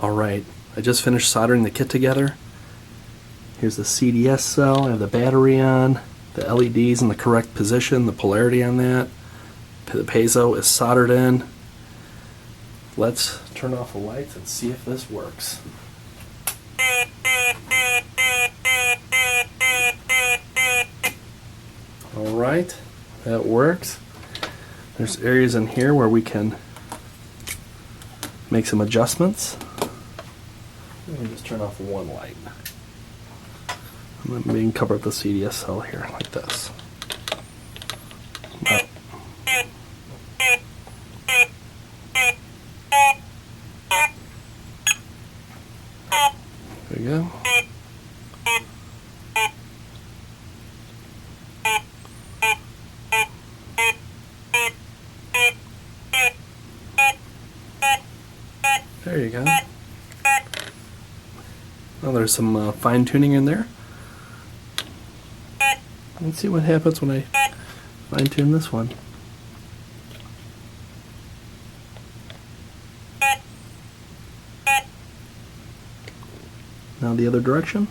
Alright, I just finished soldering the kit together. Here's the CDS cell, I have the battery on, the LEDs in the correct position, the polarity on that. The piezo is soldered in. Let's turn off the lights and see if this works. Alright, that works. There's areas in here where we can make some adjustments. Let me just turn off one light. And then we can cover up the CDS cell here like this. Up. There we go. There you go. Well, there's some fine tuning in there. Let's see what happens when I fine tune this one. Now the other direction.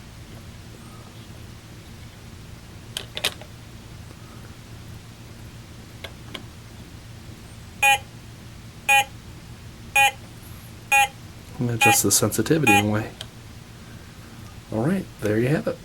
And adjust the sensitivity in a way. Alright, there you have it.